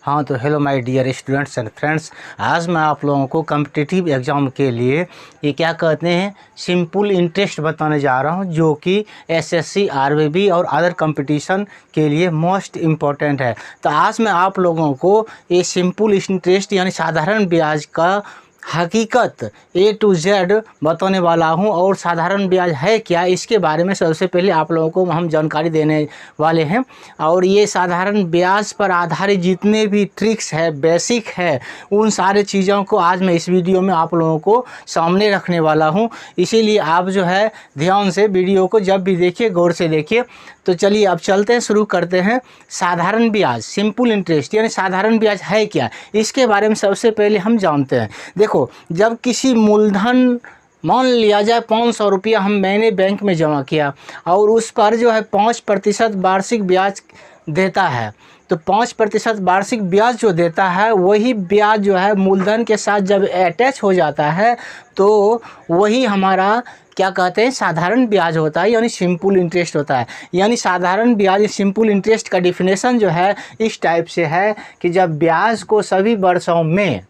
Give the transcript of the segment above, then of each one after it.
हाँ तो hello my dear students and friends, आज मैं आप लोगों को कम्पिटिटिव एग्ज़ाम के लिए ये क्या कहते हैं सिंपल इंटरेस्ट बताने जा रहा हूँ, जो कि एसएससी आरबीबी और अदर कंपटीशन के लिए मोस्ट इम्पॉर्टेंट है। तो आज मैं आप लोगों को ये सिंपल इंटरेस्ट यानी साधारण ब्याज का हकीकत A to Z बताने वाला हूं, और साधारण ब्याज है क्या इसके बारे में सबसे पहले आप लोगों को हम जानकारी देने वाले हैं। और ये साधारण ब्याज पर आधारित जितने भी ट्रिक्स है, बेसिक है, उन सारे चीज़ों को आज मैं इस वीडियो में आप लोगों को सामने रखने वाला हूं। इसीलिए आप जो है ध्यान से वीडियो को जब भी देखिए गौर से देखिए। तो चलिए अब चलते हैं, शुरू करते हैं। साधारण ब्याज सिंपल इंटरेस्ट यानी साधारण ब्याज है क्या, इसके बारे में सबसे पहले हम जानते हैं। देखो, जब किसी मूलधन मान लिया जाए 500 रुपया मैंने बैंक में जमा किया और उस पर जो है 5% वार्षिक ब्याज देता है, तो 5% वार्षिक ब्याज जो देता है वही ब्याज जो है मूलधन के साथ जब अटैच हो जाता है तो वही हमारा क्या कहते हैं साधारण ब्याज होता है, यानी सिंपल इंटरेस्ट होता है। यानी साधारण ब्याज सिंपल इंटरेस्ट का डिफिनेशन जो है इस टाइप से है कि जब ब्याज को सभी वर्षों में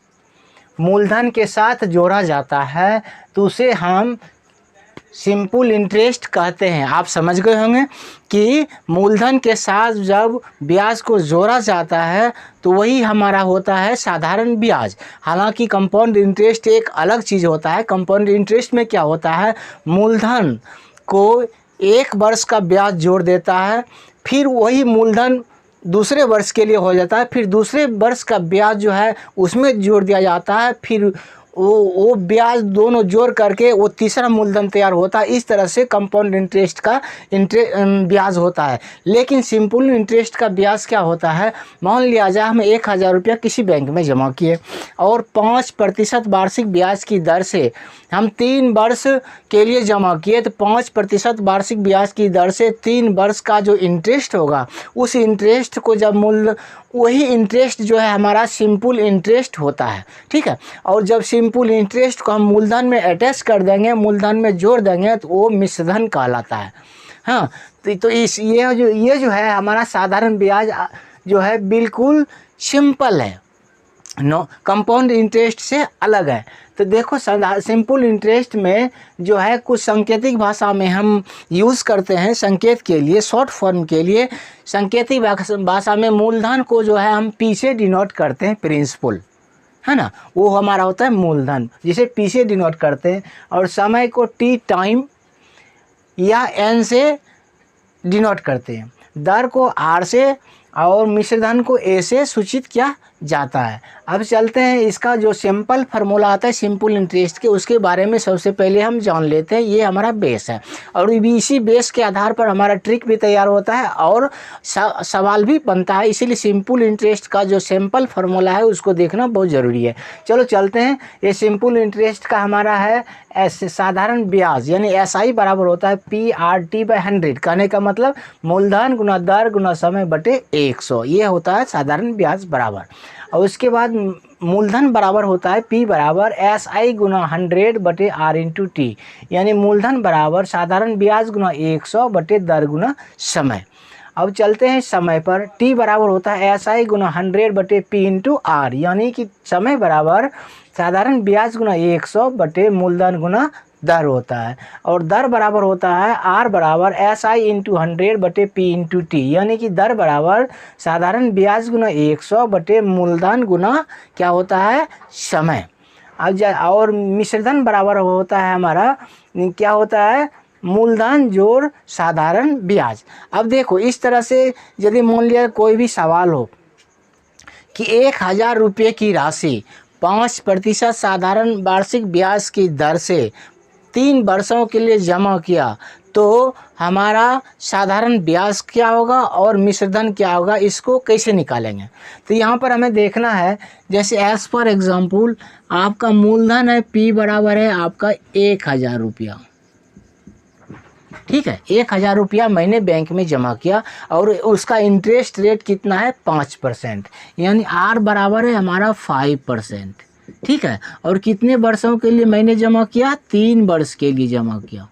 मूलधन के साथ जोड़ा जाता है तो उसे हम सिंपल इंटरेस्ट कहते हैं। आप समझ गए होंगे कि मूलधन के साथ जब ब्याज को जोड़ा जाता है तो वही हमारा होता है साधारण ब्याज। हालांकि कंपाउंड इंटरेस्ट एक अलग चीज़ होता है। कंपाउंड इंटरेस्ट में क्या होता है, मूलधन को एक वर्ष का ब्याज जोड़ देता है, फिर वही मूलधन दूसरे वर्ष के लिए हो जाता है, फिर दूसरे वर्ष का ब्याज जो है उसमें जोड़ दिया जाता है, फिर वो ब्याज दोनों जोड़ करके वो तीसरा मूलधन तैयार होता है। इस तरह से कंपाउंड इंटरेस्ट का ब्याज होता है। लेकिन सिंपल इंटरेस्ट का ब्याज क्या होता है, मान लिया जाए हम 1000 रुपया किसी बैंक में जमा किए और 5% वार्षिक ब्याज की दर से हम 3 वर्ष के लिए जमा किए, तो 5% वार्षिक ब्याज की दर से 3 वर्ष का जो इंटरेस्ट होगा उस इंटरेस्ट को जब वही इंटरेस्ट जो है हमारा सिंपल इंटरेस्ट होता है। ठीक है, और जब सिंपल इंटरेस्ट को हम मूलधन में अटैच कर देंगे, मूलधन में जोड़ देंगे, तो वो मिश्रधन कहलाता है। हाँ, तो ये जो है हमारा साधारण ब्याज जो है बिल्कुल सिंपल है, कंपाउंड इंटरेस्ट से अलग है। तो देखो, सिंपल इंटरेस्ट में जो है कुछ सांकेतिक भाषा में हम यूज़ करते हैं संकेत के लिए, शॉर्ट फॉर्म के लिए। सांकेतिक भाषा में मूलधन को जो है हम P से डिनोट करते हैं, प्रिंसिपल है ना, वो हमारा होता है मूलधन जिसे P से डिनोट करते हैं, और समय को T टाइम या N से डिनोट करते हैं, दर को R से और मिश्रधन को A से सूचित किया जाता है। अब चलते हैं, इसका जो सिंपल फार्मूला आता है सिंपल इंटरेस्ट के, उसके बारे में सबसे पहले हम जान लेते हैं। ये हमारा बेस है और इसी बेस के आधार पर हमारा ट्रिक भी तैयार होता है और सवाल भी बनता है। इसीलिए सिंपल इंटरेस्ट का जो सिंपल फार्मूला है उसको देखना बहुत ज़रूरी है। चलो चलते हैं। ये सिंपल इंटरेस्ट का हमारा है साधारण ब्याज, यानी SI बराबर होता है PRT/100। कहने का मतलब मूलधन गुना दर गुना समय बटे 100, ये होता है साधारण ब्याज बराबर। और उसके बाद मूलधन बराबर होता है P बराबर SI गुना 100 बटे R इंटू T, यानी मूलधन बराबर साधारण ब्याज गुना 100 बटे दर गुना समय। अब चलते हैं समय पर। T बराबर होता है SI गुना 100 बटे P इंटू R, यानी कि समय बराबर साधारण ब्याज गुना 100 बटे मूलधन गुना दर होता है, और दर बराबर होता है R बराबर SI इंटू 100 बटे P इंटू T, यानी कि दर बराबर साधारण ब्याज गुना 100 बटे मूलधन गुना क्या होता है समय। अब और मिश्रधन बराबर होता है हमारा क्या होता है, मूलधन जोड़ साधारण ब्याज। अब देखो, इस तरह से यदि मान लिया कोई भी सवाल हो कि 1000 रुपये की राशि 5% साधारण वार्षिक ब्याज की दर से 3 वर्षों के लिए जमा किया, तो हमारा साधारण ब्याज क्या होगा और मिश्रधन क्या होगा, इसको कैसे निकालेंगे। तो यहाँ पर हमें देखना है, जैसे एज पर एग्जाम्पल आपका मूलधन है P बराबर है आपका 1000 रुपया। ठीक है, 1000 रुपया मैंने बैंक में जमा किया और उसका इंटरेस्ट रेट कितना है 5%, यानी R बराबर है हमारा 5%। ठीक है, और कितने वर्षों के लिए मैंने जमा किया, 3 वर्ष के लिए जमा किया।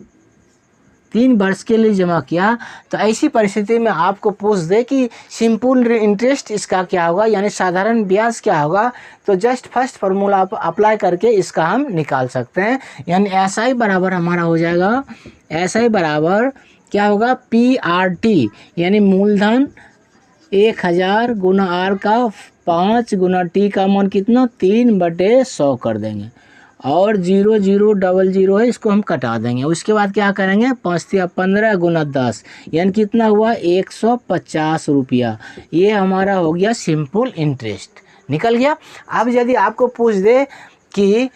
3 वर्ष के लिए जमा किया, तो ऐसी परिस्थिति में आपको पूछ दे कि सिंपल इंटरेस्ट इसका क्या होगा, यानी साधारण ब्याज क्या होगा, तो जस्ट फर्स्ट फार्मूला आप अप्लाई करके इसका हम निकाल सकते हैं। यानी SI बराबर हमारा हो जाएगा, SI बराबर क्या होगा, PRT, यानी मूलधन 1000 गुना R का 5 गुना T का मान कितना 3/100 कर देंगे, और 0000 है, इसको हम कटा देंगे। उसके बाद क्या करेंगे, 5 या 15 गुना 10, यानी कितना हुआ 150 रुपया। ये हमारा हो गया सिंपल इंटरेस्ट, निकल गया। अब यदि आपको पूछ दे कि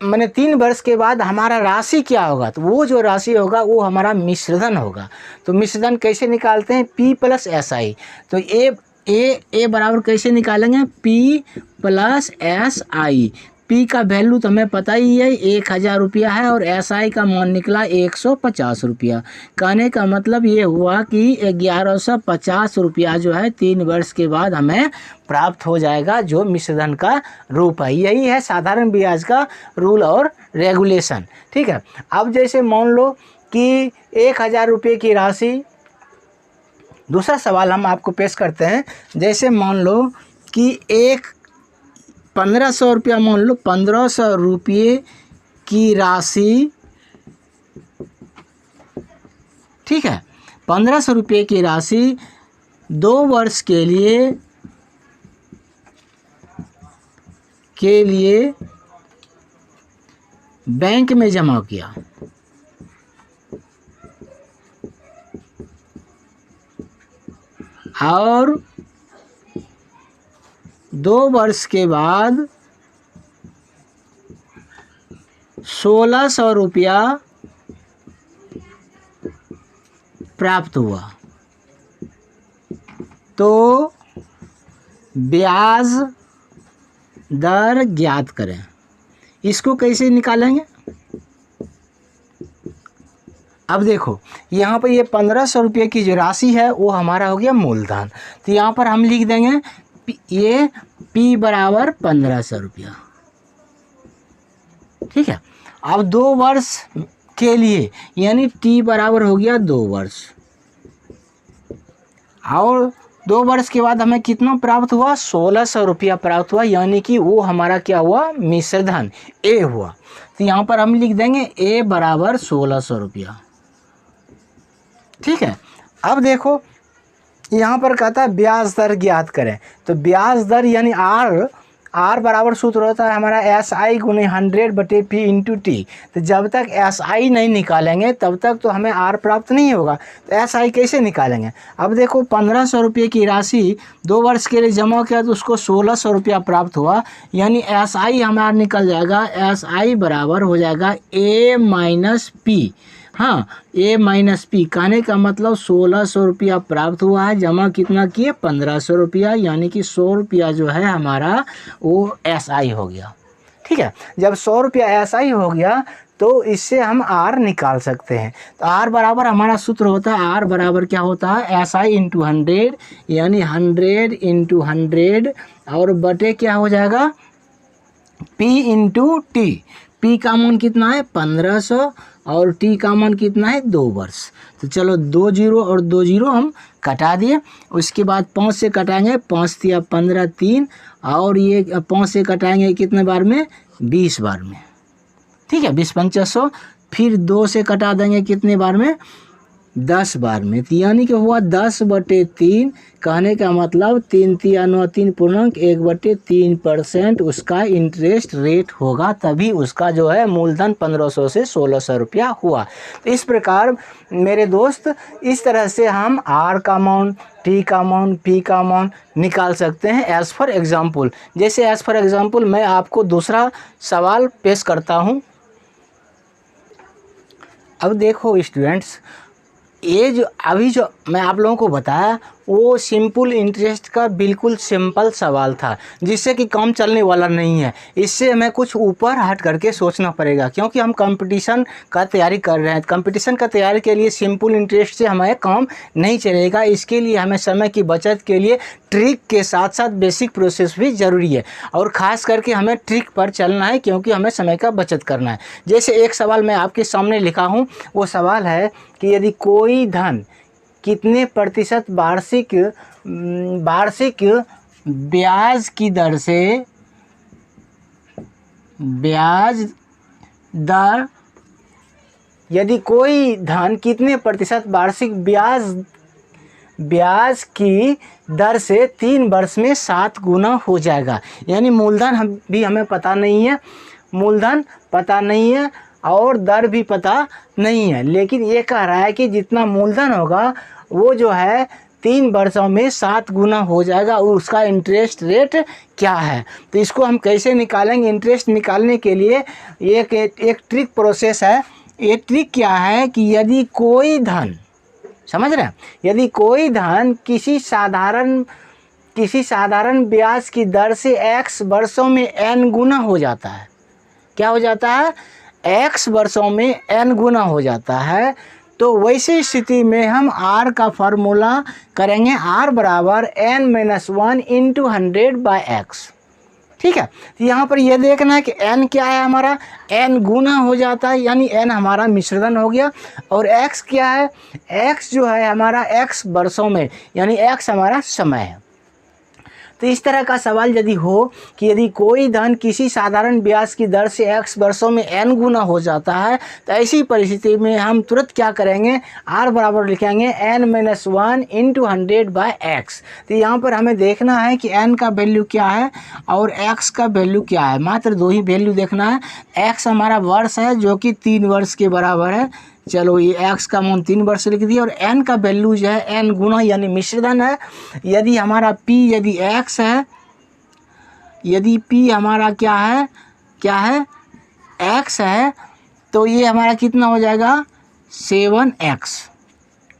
मैंने 3 वर्ष के बाद हमारा राशि क्या होगा, तो वो जो राशि होगा वो हमारा मिश्रधन होगा। तो मिश्रधन कैसे निकालते हैं, P + SI। तो ए बराबर कैसे निकालेंगे, P + SI। P का वैल्यू तो हमें पता ही है 1000 रुपया है, और SI का मान निकला 150 रुपया। कहने का मतलब ये हुआ कि 1150 रुपया जो है 3 वर्ष के बाद हमें प्राप्त हो जाएगा, जो मिश्रधन का रूप है। यही है साधारण ब्याज का रूल और रेगुलेशन, ठीक है। अब जैसे मान लो कि 1000 रुपये की राशि, दूसरा सवाल हम आपको पेश करते हैं। जैसे मान लो कि 1500 रुपया, मान लो 1500 रुपये की राशि, ठीक है, 1500 रुपये की राशि 2 वर्ष के लिए बैंक में जमा किया, और 2 वर्ष के बाद 1600 रुपया प्राप्त हुआ, तो ब्याज दर ज्ञात करें। इसको कैसे निकालेंगे, अब देखो यहाँ पर ये 1500 रुपये की जो राशि है वो हमारा हो गया मूलधन। तो यहाँ पर हम लिख देंगे ये P बराबर 1500 रुपया, ठीक है। अब 2 वर्ष के लिए, यानी T बराबर हो गया 2 वर्ष, और 2 वर्ष के बाद हमें कितना प्राप्त हुआ, 1600 रुपया प्राप्त हुआ, यानी कि वो हमारा क्या हुआ, मिश्रधन A हुआ। तो यहाँ पर हम लिख देंगे A बराबर 1600 रुपया, ठीक है। अब देखो यहाँ पर कहता है ब्याज दर ज्ञात करें। तो ब्याज दर यानी R बराबर सूत्र होता है हमारा SI गुने 100/P × T। तो जब तक SI नहीं निकालेंगे तब तक तो हमें R प्राप्त नहीं होगा। तो SI कैसे निकालेंगे, अब देखो 1500 रुपये की राशि 2 वर्ष के लिए जमा किया, तो उसको 1600 रुपया प्राप्त हुआ, यानी SI हमारा निकल जाएगा, SI बराबर हो जाएगा A - P। हाँ, A - P, कहने का मतलब 1600 रुपया प्राप्त हुआ है, जमा कितना किए 1500 रुपया, यानी कि 100 रुपया जो है हमारा वो SI हो गया, ठीक है। जब 100 रुपया SI हो गया तो इससे हम R निकाल सकते हैं। तो R बराबर हमारा सूत्र होता है, R बराबर क्या होता है, SI × 100, यानी 100 × 100, और बटे क्या हो जाएगा P × T। P का मान कितना है 1500, और T का मान कितना है 2 वर्ष। तो चलो 2 0 और 2 0 हम कटा दिए। उसके बाद 5 से कटाएंगे, 5 × 15 3, और ये 5 से कटाएंगे कितने बार में, 20 बार में, ठीक है, 20 × 500। फिर 2 से कटा देंगे कितने बार में, 10 बार में। तो यानी कि हुआ 10/3, कहने का मतलब 3 × 9 3 पूर्णांक 1/3% उसका इंटरेस्ट रेट होगा, तभी उसका जो है मूलधन 1500 से 1600 रुपया हुआ। तो इस प्रकार मेरे दोस्त, इस तरह से हम R का मान, T का मान, P का मान निकाल सकते हैं एज़ फॉर एग्ज़ाम्पल। जैसे एज़ फॉर एग्ज़ाम्पल मैं आपको दूसरा सवाल पेश करता हूँ। अब देखो स्टूडेंट्स, ये जो अभी जो मैं आप लोगों को बताया वो सिंपल इंटरेस्ट का बिल्कुल सिंपल सवाल था, जिससे कि काम चलने वाला नहीं है। इससे हमें कुछ ऊपर हट करके सोचना पड़ेगा, क्योंकि हम कंपटीशन का तैयारी कर रहे हैं। कंपटीशन का तैयारी के लिए सिंपल इंटरेस्ट से हमें काम नहीं चलेगा। इसके लिए हमें समय की बचत के लिए ट्रिक के साथ साथ बेसिक प्रोसेस भी ज़रूरी है, और ख़ास करके हमें ट्रिक पर चलना है, क्योंकि हमें समय का बचत करना है। जैसे एक सवाल मैं आपके सामने लिखा हूँ, वो सवाल है कि यदि कोई धन कितने प्रतिशत वार्षिक ब्याज की दर से यदि कोई धन कितने प्रतिशत वार्षिक ब्याज की दर से 3 वर्ष में 7 गुना हो जाएगा। यानी मूलधन हमें पता नहीं है, मूलधन पता नहीं है और दर भी पता नहीं है, लेकिन ये कह रहा है कि जितना मूलधन होगा वो जो है 3 वर्षों में 7 गुना हो जाएगा, और उसका इंटरेस्ट रेट क्या है। तो इसको हम कैसे निकालेंगे? इंटरेस्ट निकालने के लिए एक ट्रिक प्रोसेस है। ये ट्रिक क्या है कि यदि कोई धन, समझ रहे हैं, यदि कोई धन किसी साधारण ब्याज की दर से x वर्षों में n गुना हो जाता है। क्या हो जाता है? x वर्षों में n गुना हो जाता है। तो वैसी स्थिति में हम r का फार्मूला करेंगे, r बराबर n-1 इंटू 100/x। ठीक है, तो यहाँ पर ये देखना है कि n क्या है हमारा, n गुना हो जाता है, यानी n हमारा मिश्रधन हो गया। और x क्या है? x जो है हमारा x वर्षों में, यानी x हमारा समय है। तो इस तरह का सवाल यदि हो कि यदि कोई धन किसी साधारण ब्याज की दर से x वर्षों में n गुना हो जाता है, तो ऐसी परिस्थिति में हम तुरंत क्या करेंगे, r बराबर लिखेंगे n-1 इंटू 100/x। तो यहाँ पर हमें देखना है कि n का वैल्यू क्या है और x का वैल्यू क्या है। मात्र 2 ही वैल्यू देखना है। x हमारा वर्ष है जो कि 3 वर्ष के बराबर है। चलो ये x का मान 3 वर्ष लिख दिया, और n का वैल्यू जो है n गुना यानी मिश्रधन है। यदि हमारा p यदि x है, यदि p हमारा क्या है x है, तो ये हमारा कितना हो जाएगा 7x।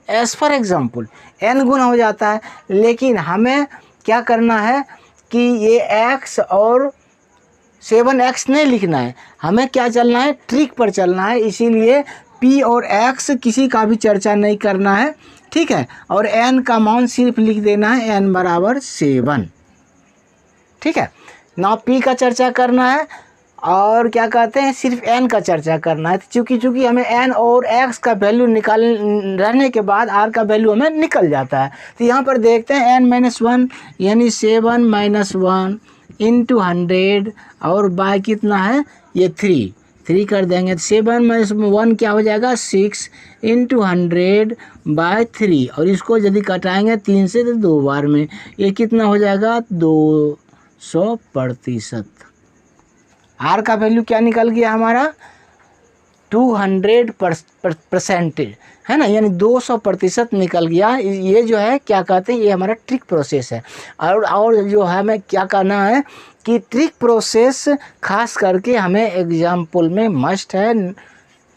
As for example n गुना हो जाता है, लेकिन हमें क्या करना है कि ये x और 7x नहीं लिखना है, हमें क्या चलना है, ट्रिक पर चलना है। इसीलिए p और x किसी का भी चर्चा नहीं करना है, ठीक है। और n का मान सिर्फ लिख देना है n बराबर 7, ठीक है ना। p का चर्चा करना है और क्या कहते हैं, सिर्फ n का चर्चा करना है। चूँकि हमें n और x का वैल्यू निकाल रहने के बाद r का वैल्यू हमें निकल जाता है। तो यहाँ पर देखते हैं n-1 यानी 7-1 इंटू 100 और बाय कितना है ये 3 कर देंगे। 7-1 क्या हो जाएगा 6 इंटू 100/3, और इसको यदि कटाएंगे 3 से तो 2 बार में, ये कितना हो जाएगा 200%। आर का वैल्यू क्या निकल गया हमारा 200% है ना, यानी 200% निकल गया। ये जो है क्या कहते हैं, ये हमारा ट्रिक प्रोसेस है। और जो है हमें क्या करना है कि ट्रिक प्रोसेस खास करके हमें एग्जाम्पल में मस्ट है,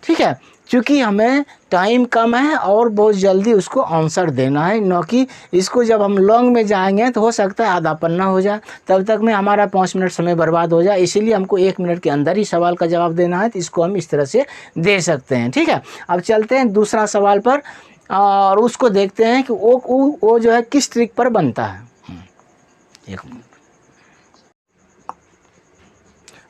ठीक है, क्योंकि हमें टाइम कम है और बहुत जल्दी उसको आंसर देना है। न कि इसको जब हम लॉन्ग में जाएंगे तो हो सकता है आधा पन्ना हो जाए, तब तक में हमारा 5 मिनट समय बर्बाद हो जाए। इसीलिए हमको 1 मिनट के अंदर ही सवाल का जवाब देना है, तो इसको हम इस तरह से दे सकते हैं, ठीक है। अब चलते हैं दूसरा सवाल पर और उसको देखते हैं कि वो जो है किस ट्रिक पर बनता है। एक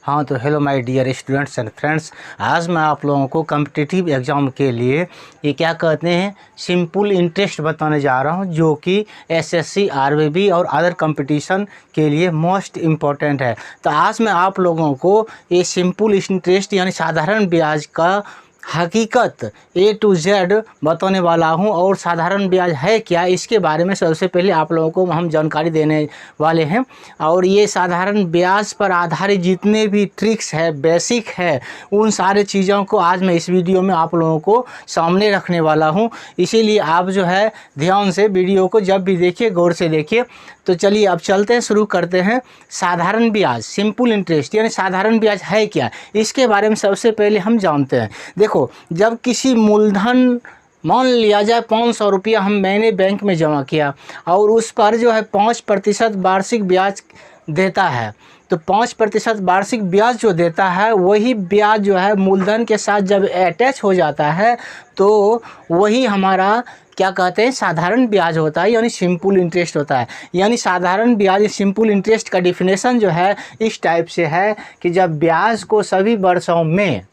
हाँ, तो hello my dear students and friends, आज मैं आप लोगों को कॉम्पिटिटिव एग्ज़ाम के लिए ये क्या कहते हैं सिंपल इंटरेस्ट बताने जा रहा हूँ, जो कि एसएससी आरबीबी और अदर कंपटीशन के लिए मोस्ट इम्पॉर्टेंट है। तो आज मैं आप लोगों को ये सिंपल इंटरेस्ट यानी साधारण ब्याज का हकीकत A to Z बताने वाला हूं, और साधारण ब्याज है क्या इसके बारे में सबसे पहले आप लोगों को हम जानकारी देने वाले हैं। और ये साधारण ब्याज पर आधारित जितने भी ट्रिक्स है, बेसिक है, उन सारे चीज़ों को आज मैं इस वीडियो में आप लोगों को सामने रखने वाला हूं। इसीलिए आप जो है ध्यान से वीडियो को जब भी देखिए गौर से देखिए। तो चलिए अब चलते हैं, शुरू करते हैं। साधारण ब्याज सिंपल इंटरेस्ट यानी साधारण ब्याज है क्या, इसके बारे में सबसे पहले हम जानते हैं। देखो, जब किसी मूलधन मान लिया जाए 500 रुपया मैंने बैंक में जमा किया और उस पर जो है 5% वार्षिक ब्याज देता है, तो 5% वार्षिक ब्याज जो देता है वही ब्याज जो है मूलधन के साथ जब अटैच हो जाता है तो वही हमारा क्या कहते हैं साधारण ब्याज होता है, यानी सिंपल इंटरेस्ट होता है। यानी साधारण ब्याज सिंपल इंटरेस्ट का डिफिनेशन जो है इस टाइप से है कि जब ब्याज को सभी वर्षों में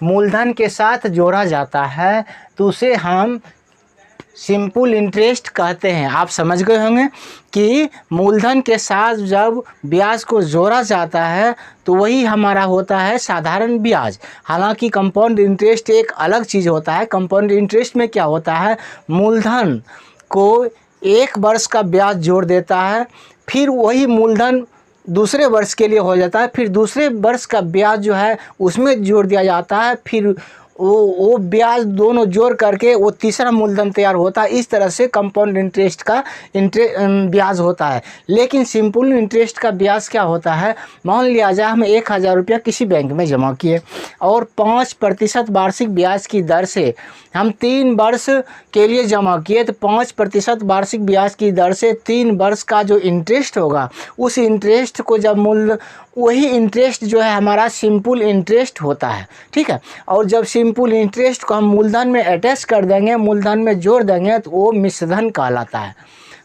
मूलधन के साथ जोड़ा जाता है तो उसे हम सिंपल इंटरेस्ट कहते हैं। आप समझ गए होंगे कि मूलधन के साथ जब ब्याज को जोड़ा जाता है तो वही हमारा होता है साधारण ब्याज। हालांकि कंपाउंड इंटरेस्ट एक अलग चीज़ होता है। कंपाउंड इंटरेस्ट में क्या होता है, मूलधन को एक वर्ष का ब्याज जोड़ देता है, फिर वही मूलधन दूसरे वर्ष के लिए हो जाता है, फिर दूसरे वर्ष का ब्याज जो है उसमें जोड़ दिया जाता है, फिर वो ब्याज दोनों जोड़ करके वो तीसरा मूलधन तैयार होता है। इस तरह से कंपाउंड इंटरेस्ट का ब्याज होता है। लेकिन सिंपल इंटरेस्ट का ब्याज क्या होता है, मान लिया जाए हम 1000 रुपया किसी बैंक में जमा किए और 5% वार्षिक ब्याज की दर से हम 3 वर्ष के लिए जमा किए, तो 5% वार्षिक ब्याज की दर से 3 वर्ष का जो इंटरेस्ट होगा उस इंटरेस्ट को जब वही इंटरेस्ट जो है हमारा सिंपल इंटरेस्ट होता है। ठीक है, और जब सिंपल इंटरेस्ट को हम मूलधन में अटैच कर देंगे, मूलधन में जोड़ देंगे तो वो मिश्रधन कहलाता है।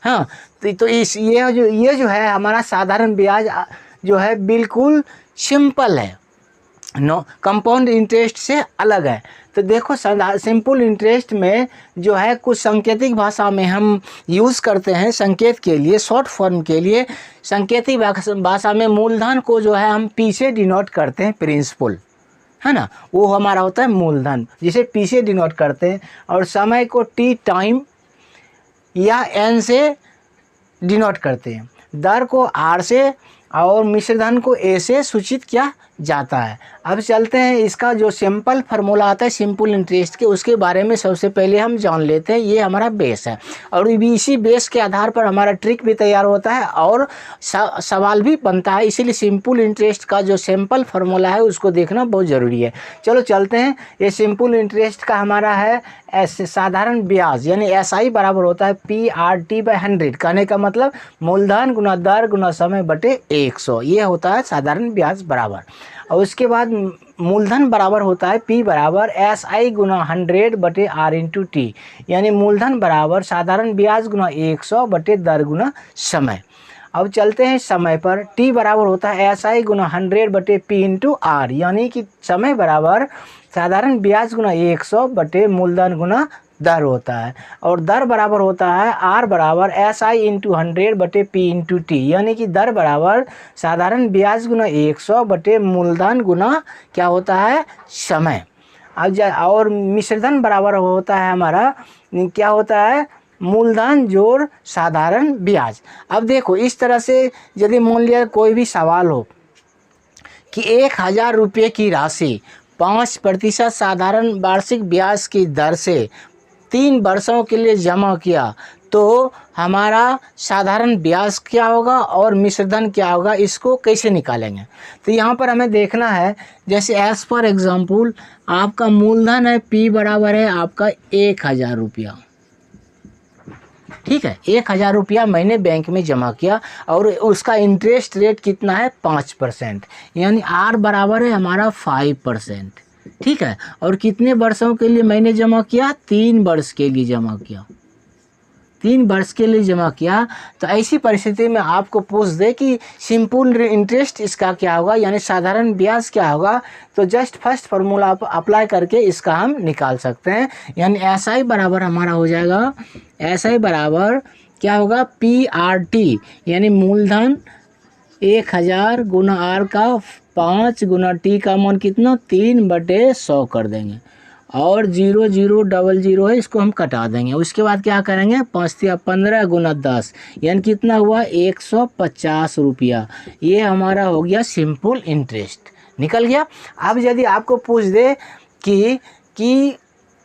हाँ, तो ये जो है हमारा साधारण ब्याज जो है बिल्कुल सिंपल है, कंपाउंड इंटरेस्ट से अलग है। तो देखो सिंपल इंटरेस्ट में जो है कुछ सांकेतिक भाषा में हम यूज़ करते हैं संकेत के लिए, शॉर्ट फॉर्म के लिए। सांकेतिक भाषा में मूलधन को जो है हम पी से डिनोट करते हैं, प्रिंसिपल है ना, वो हमारा होता है मूलधन जिसे पी से डिनोट करते हैं, और समय को टी टाइम या एन से डिनोट करते हैं, दर को आर से और मिश्रधन को ए से सूचित किया जाता है। अब चलते हैं इसका जो सिंपल फार्मूला आता है सिंपल इंटरेस्ट के, उसके बारे में सबसे पहले हम जान लेते हैं। ये हमारा बेस है और इसी बेस के आधार पर हमारा ट्रिक भी तैयार होता है और सवाल भी बनता है। इसीलिए सिंपल इंटरेस्ट का जो सिंपल फार्मूला है उसको देखना बहुत ज़रूरी है। चलो चलते हैं। ये सिंपल इंटरेस्ट का हमारा है साधारण ब्याज, यानी SI बराबर होता है PRT/100। कहने का मतलब मूलधन गुना दर गुना समय बटे 100, ये होता है साधारण ब्याज बराबर। और उसके बाद मूलधन बराबर होता है P बराबर SI गुना 100 बटे R इंटू T, यानी मूलधन बराबर साधारण ब्याज गुना 100 बटे दर गुना समय। अब चलते हैं समय पर। T बराबर होता है SI गुना 100 बटे P इंटू R, यानी कि समय बराबर साधारण ब्याज गुना 100 बटे मूलधन गुना दर होता है, और दर बराबर होता है R बराबर SI इंटू 100 बटे P इंटू T, यानी कि दर बराबर साधारण ब्याज गुना 100 बटे मूलधन गुना क्या होता है समय। अब और मिश्रधन बराबर होता है हमारा क्या होता है मूलधन जोड़ साधारण ब्याज। अब देखो इस तरह से यदि मान लिया कोई भी सवाल हो कि 1000 रुपये की राशि 5% साधारण वार्षिक ब्याज की दर से 3 वर्षों के लिए जमा किया तो हमारा साधारण ब्याज क्या होगा और मिश्रधन क्या होगा, इसको कैसे निकालेंगे। तो यहाँ पर हमें देखना है, जैसे एज पर एग्जाम्पल आपका मूलधन है P बराबर है आपका 1000 रुपया। ठीक है, 1000 रुपया मैंने बैंक में जमा किया और उसका इंटरेस्ट रेट कितना है 5%, यानी R बराबर है हमारा 5%। ठीक है, और कितने वर्षों के लिए मैंने जमा किया, 3 वर्ष के लिए जमा किया, 3 वर्ष के लिए जमा किया। तो ऐसी परिस्थिति में आपको पूछ दे कि सिंपल इंटरेस्ट इसका क्या होगा, यानी साधारण ब्याज क्या होगा, तो जस्ट फर्स्ट फार्मूला आप अप्लाई करके इसका हम निकाल सकते हैं। यानी SI बराबर हमारा हो जाएगा, SI बराबर क्या होगा PRT, यानी मूलधन 1000 गुना R का 5 गुना T का मान कितना 3/100 कर देंगे, और 0 0 0 0 है, इसको हम कटा देंगे। उसके बाद क्या करेंगे 5 या 15 गुना 10, यानी कितना हुआ 150 रुपया। ये हमारा हो गया सिंपल इंटरेस्ट, निकल गया। अब यदि आपको पूछ दे कि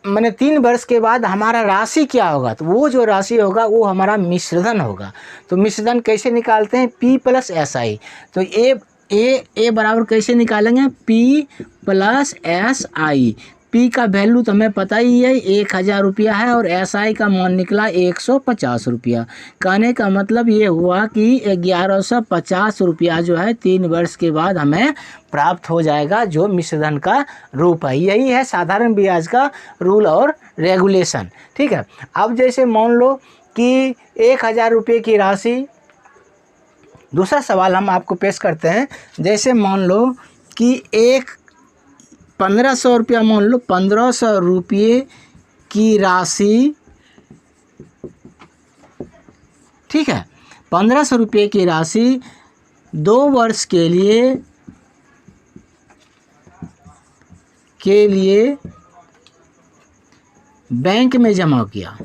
मैंने 3 वर्ष के बाद हमारा राशि क्या होगा, तो वो जो राशि होगा वो हमारा मिश्रधन होगा। तो मिश्रधन कैसे निकालते हैं, P प्लस SI। तो ए बराबर कैसे निकालेंगे, P प्लस SI। पी का वैल्यू तो हमें पता ही है 1000 रुपया है और SI का मान निकला 150 रुपया। कहने का मतलब ये हुआ कि 1150 रुपया जो है 3 वर्ष के बाद हमें प्राप्त हो जाएगा, जो मिश्रधन का रूप है। यही है साधारण ब्याज का रूल और रेगुलेशन। ठीक है, अब जैसे मान लो कि 1000 रुपये की राशि, दूसरा सवाल हम आपको पेश करते हैं। जैसे मान लो कि 1500 रुपया, मान लो 1500 रुपये की राशि, ठीक है, 1500 रुपये की राशि 2 वर्ष के लिए बैंक में जमा किया,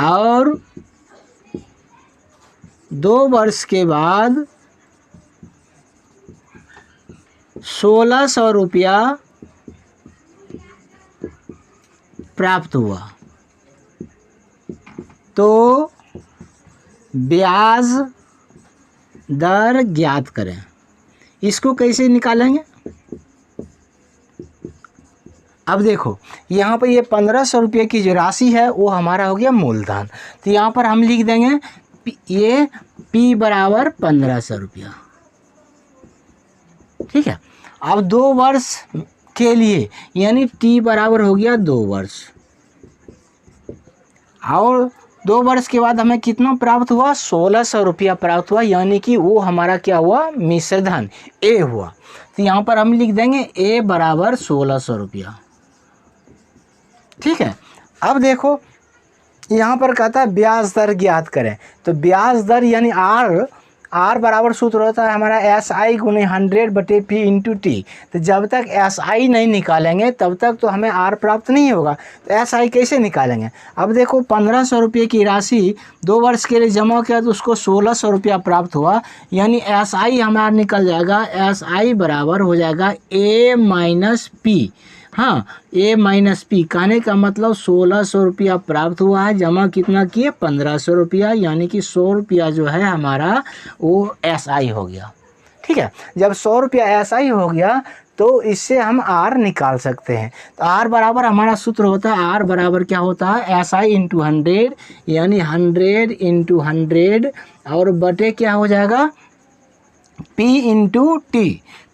और 2 वर्ष के बाद 1600 रुपया प्राप्त हुआ, तो ब्याज दर ज्ञात करें। इसको कैसे निकालेंगे? अब देखो यहाँ पर ये 1500 रुपये की जो राशि है वो हमारा हो गया मूलधन, तो यहाँ पर हम लिख देंगे ये P बराबर 1500 रुपया। ठीक है, अब 2 वर्ष के लिए यानी T बराबर हो गया 2 वर्ष, और 2 वर्ष के बाद हमें कितना प्राप्त हुआ? 1600 रुपया प्राप्त हुआ, यानी कि वो हमारा क्या हुआ? मिश्रधन A हुआ। तो यहाँ पर हम लिख देंगे A बराबर 1600 रुपया। ठीक है, अब देखो यहाँ पर कहता है ब्याज दर ज्ञात करें, तो ब्याज दर यानी R बराबर सूत्र होता है हमारा SI गुने 100/P इंटू T। तो जब तक SI नहीं निकालेंगे तब तक तो हमें R प्राप्त नहीं होगा। तो SI कैसे निकालेंगे? अब देखो 1500 रुपये की राशि 2 वर्ष के लिए जमा किया तो उसको 1600 रुपया प्राप्त हुआ, यानी SI हमारा निकल जाएगा, SI बराबर हो जाएगा A माइनस P। हाँ, A माइनस P, कहने का मतलब 1600 रुपया प्राप्त हुआ है, जमा कितना किए? 1500 रुपया, यानी कि 100 रुपया जो है हमारा वो SI हो गया। ठीक है, जब 100 रुपया SI हो गया तो इससे हम R निकाल सकते हैं। तो R बराबर हमारा सूत्र होता है, R बराबर क्या होता है? SI इंटू 100, यानी 100 इंटू 100 और बटे क्या हो जाएगा? P into T।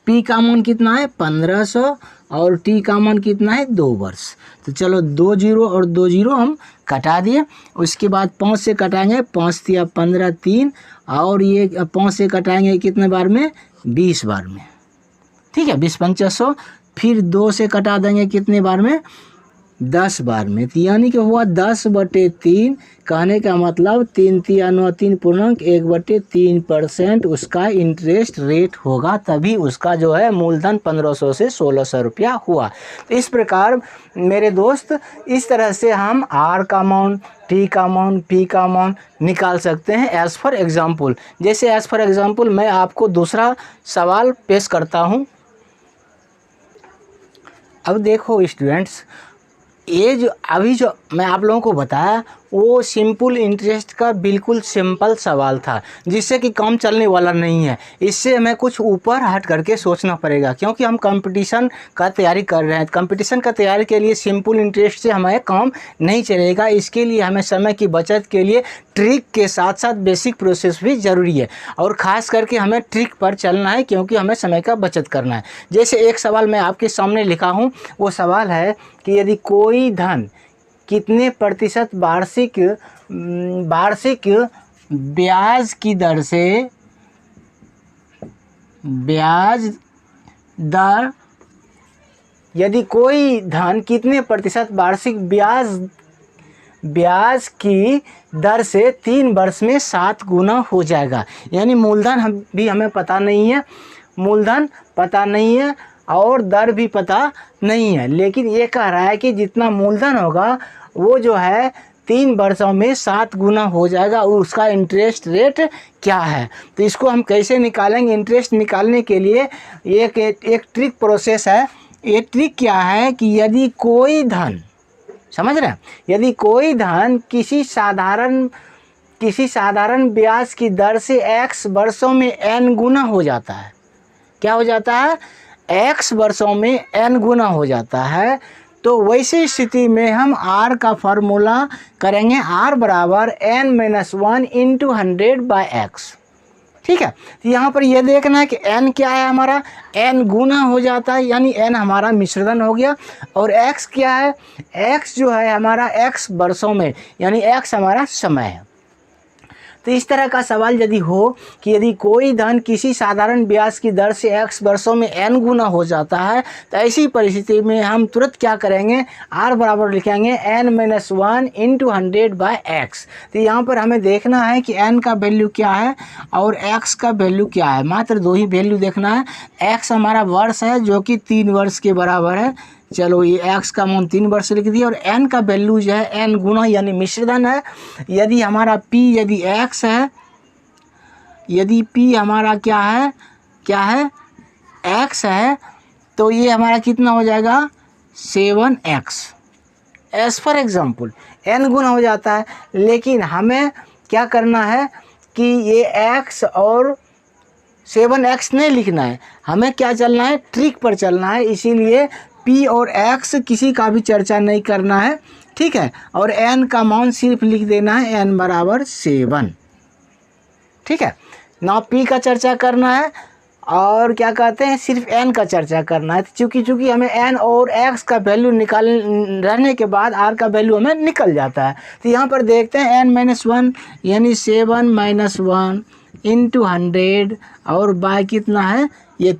P का मान कितना है? 1500 और T का मान कितना है? 2 वर्ष। तो चलो 2 जीरो और 2 जीरो हम कटा दिए, उसके बाद 5 से कटाएंगे, 5 तिया 15, 3, और ये 5 से कटाएंगे कितने बार में? 20 बार में। ठीक है, 20 पंचा 100, फिर 2 से कटा देंगे कितने बार में? 10 बार में। तो यानी कि हुआ 10/3, कहने का मतलब 3 तिया 9, 3 पूर्णांक 1/3% उसका इंटरेस्ट रेट होगा, तभी उसका जो है मूलधन 1500 से 1600 रुपया हुआ। तो इस प्रकार मेरे दोस्त, इस तरह से हम R का मान, T का मान, P का मान निकाल सकते हैं एज़ फॉर एग्जाम्पल। जैसे एज़ फॉर एग्जाम्पल मैं आपको दूसरा सवाल पेश करता हूँ। अब देखो स्टूडेंट्स, ये जो अभी जो मैं आप लोगों को बताया वो सिंपल इंटरेस्ट का बिल्कुल सिंपल सवाल था, जिससे कि काम चलने वाला नहीं है। इससे हमें कुछ ऊपर हट करके सोचना पड़ेगा, क्योंकि हम कंपटीशन का तैयारी कर रहे हैं। कंपटीशन का तैयारी के लिए सिंपल इंटरेस्ट से हमें काम नहीं चलेगा। इसके लिए हमें समय की बचत के लिए ट्रिक के साथ साथ बेसिक प्रोसेस भी ज़रूरी है, और ख़ास करके हमें ट्रिक पर चलना है, क्योंकि हमें समय का बचत करना है। जैसे एक सवाल मैं आपके सामने लिखा हूँ, वो सवाल है कि यदि कोई धन कितने प्रतिशत वार्षिक ब्याज की दर से, ब्याज दर, यदि कोई धन कितने प्रतिशत वार्षिक ब्याज की दर से 3 वर्ष में 7 गुना हो जाएगा। यानी मूलधन भी हमें पता नहीं है, मूलधन पता नहीं है और दर भी पता नहीं है, लेकिन ये कह रहा है कि जितना मूलधन होगा वो जो है 3 वर्षों में 7 गुना हो जाएगा, और उसका इंटरेस्ट रेट क्या है। तो इसको हम कैसे निकालेंगे? इंटरेस्ट निकालने के लिए एक ट्रिक प्रोसेस है। ये ट्रिक क्या है कि यदि कोई धन, समझ रहे हैं, यदि कोई धन किसी साधारण किसी साधारण ब्याज की दर से x वर्षों में n गुना हो जाता है। क्या हो जाता है? x वर्षों में n गुना हो जाता है। तो वैसी स्थिति में हम r का फार्मूला करेंगे r बराबर n-1 इंटू 100/x। ठीक है, तो यहाँ पर यह देखना है कि n क्या है हमारा, n गुना हो जाता है, यानी n हमारा मिश्रण हो गया। और x क्या है, x जो है हमारा x वर्षों में, यानी x हमारा समय है। तो इस तरह का सवाल यदि हो कि यदि कोई धन किसी साधारण ब्याज की दर से x वर्षों में n गुना हो जाता है, तो ऐसी परिस्थिति में हम तुरंत क्या करेंगे, r बराबर लिखेंगे n-1 इंटू 100/x। तो यहाँ पर हमें देखना है कि n का वैल्यू क्या है और x का वैल्यू क्या है। मात्र दो ही वैल्यू देखना है। x हमारा वर्ष है जो कि 3 वर्ष के बराबर है। चलो ये x का मान 3 वर्ष लिख दिया। और n का वैल्यू जो है n गुना यानी मिश्रण है। यदि हमारा p यदि x है, यदि p हमारा क्या है x है, तो ये हमारा कितना हो जाएगा 7x। As for example n गुना हो जाता है, लेकिन हमें क्या करना है कि ये x और 7x नहीं लिखना है, हमें क्या चलना है, ट्रिक पर चलना है। इसीलिए p और x किसी का भी चर्चा नहीं करना है, ठीक है। और n का मान सिर्फ लिख देना है n बराबर 7, ठीक है ना। p का चर्चा करना है और क्या कहते हैं, सिर्फ n का चर्चा करना है। चूँकि हमें n और x का वैल्यू निकाल रहने के बाद r का वैल्यू हमें निकल जाता है। तो यहाँ पर देखते हैं n-1 यानी 7-1 इंटू 100 और बाय कितना है ये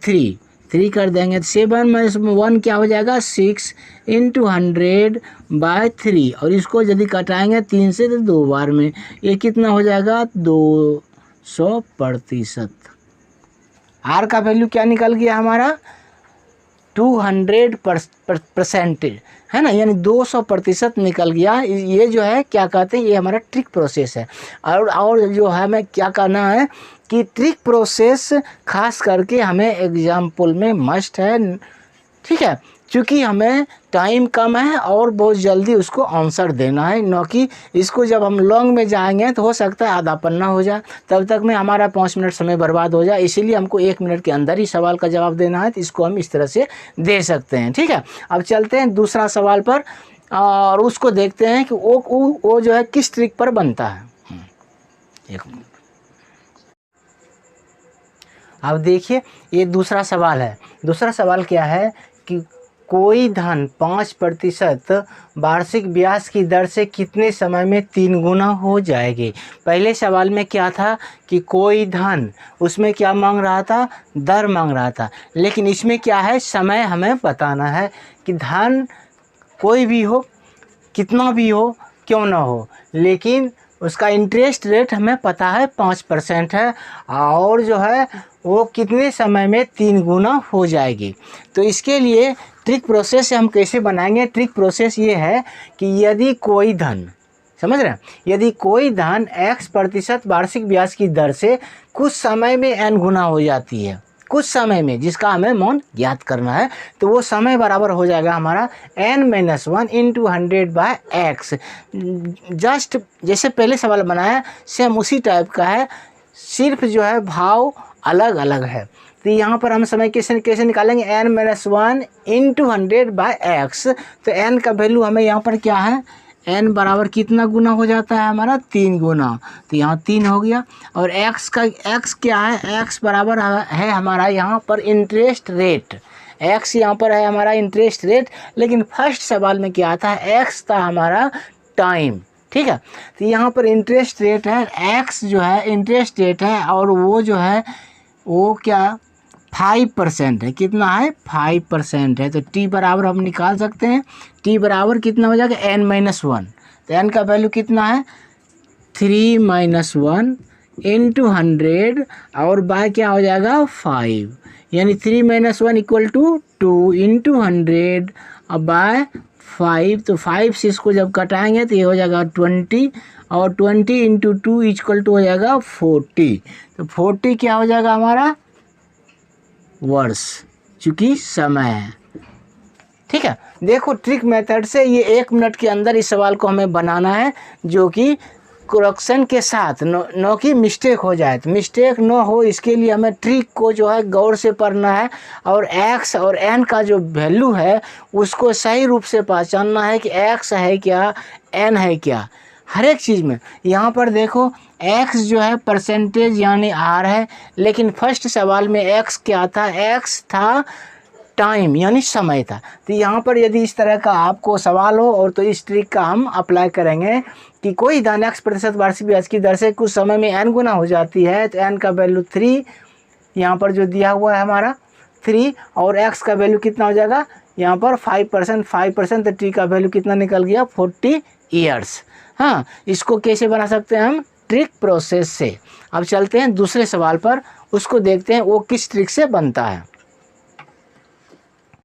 3 कर देंगे। 7-1 क्या हो जाएगा 6 इंटू 100/3 और इसको यदि कटाएंगे 3 से तो 2 बार में, ये कितना हो जाएगा 200%। आर का वैल्यू क्या निकल गया हमारा 200% है ना, यानी 200% निकल गया। ये जो है क्या कहते हैं, ये हमारा ट्रिक प्रोसेस है। और जो है हमें क्या करना है कि ट्रिक प्रोसेस खास करके हमें एग्जाम्पल में मस्ट है, ठीक है। क्योंकि हमें टाइम कम है और बहुत जल्दी उसको आंसर देना है, न कि इसको जब हम लॉन्ग में जाएंगे तो हो सकता है आधा पन्ना हो जाए, तब तक में हमारा 5 मिनट समय बर्बाद हो जाए। इसीलिए हमको 1 मिनट के अंदर ही सवाल का जवाब देना है, तो इसको हम इस तरह से दे सकते हैं, ठीक है। अब चलते हैं दूसरा सवाल पर और उसको देखते हैं कि वो जो है किस ट्रिक पर बनता है। एक मिनट, अब देखिए ये दूसरा सवाल है। दूसरा सवाल क्या है कि कोई धन 5% वार्षिक ब्याज की दर से कितने समय में 3 गुना हो जाएगी। पहले सवाल में क्या था कि कोई धन, उसमें क्या मांग रहा था, दर मांग रहा था। लेकिन इसमें क्या है, समय हमें बताना है कि धन कोई भी हो, कितना भी हो, क्यों ना हो, लेकिन उसका इंटरेस्ट रेट हमें पता है 5% है और जो है वो कितने समय में 3 गुना हो जाएगी। तो इसके लिए ट्रिक प्रोसेस से हम कैसे बनाएंगे। ट्रिक प्रोसेस ये है कि यदि कोई धन, समझ रहे हैं, यदि कोई धन x% वार्षिक ब्याज की दर से कुछ समय में n गुना हो जाती है, कुछ समय में, जिसका हमें मान ज्ञात करना है, तो वो समय बराबर हो जाएगा हमारा n-1 इंटू 100/x। जस्ट जैसे पहले सवाल बनाया सेम उसी टाइप का है, सिर्फ जो है भाव अलग अलग है। तो यहाँ पर हम समय कैसे निकालेंगे, n-1 इंटू 100/x। तो n का वैल्यू हमें यहाँ पर क्या है, n बराबर कितना गुना हो जाता है हमारा 3 गुना, तो यहाँ 3 हो गया। और x क्या है, x बराबर है हमारा यहाँ पर इंटरेस्ट रेट, x यहाँ पर है हमारा इंटरेस्ट रेट। लेकिन फर्स्ट सवाल में क्या था, x था हमारा टाइम, ठीक है। तो यहाँ पर इंटरेस्ट रेट है, x जो है इंटरेस्ट रेट है और वो जो है वो क्या 5% है। कितना है 5% है। तो t बराबर हम निकाल सकते हैं, t बराबर कितना हो जाएगा n-1। तो n का वैल्यू कितना है 3-1 इंटू 100 और बाय क्या हो जाएगा 5, यानी 3-1 इक्वल टू 2 इंटू 100 और बाय 5। तो 5 से इसको जब कटाएंगे तो ये हो जाएगा 20 और 20 इंटू 2 इक्वल टू हो जाएगा 40। तो 40 क्या हो जाएगा हमारा वर्ष, चूँकि समय है, ठीक है। देखो ट्रिक मेथड से ये 1 मिनट के अंदर इस सवाल को हमें बनाना है, जो कि करेक्शन के साथ नो की मिस्टेक हो जाए, तो मिस्टेक न हो इसके लिए हमें ट्रिक को जो है गौर से पढ़ना है और x और n का जो वैल्यू है उसको सही रूप से पहचानना है कि x है क्या n है क्या। हर एक चीज़ में यहाँ पर देखो x जो है परसेंटेज यानी r है, लेकिन फर्स्ट सवाल में x क्या था, x था टाइम यानी समय था। तो यहाँ पर यदि इस तरह का आपको सवाल हो और तो इस ट्रिक का हम अप्लाई करेंगे कि कोई धन x% वार्षिक ब्याज की दर से कुछ समय में n गुना हो जाती है, तो n का वैल्यू 3 यहाँ पर जो दिया हुआ है हमारा 3 और x का वैल्यू कितना हो जाएगा यहाँ पर 5%, तो t का वैल्यू कितना निकल गया 40 ईयर्स। हाँ, इसको कैसे बना सकते हैं हम, ट्रिक प्रोसेस से। अब चलते हैं दूसरे सवाल पर, उसको देखते हैं वो किस ट्रिक से बनता है।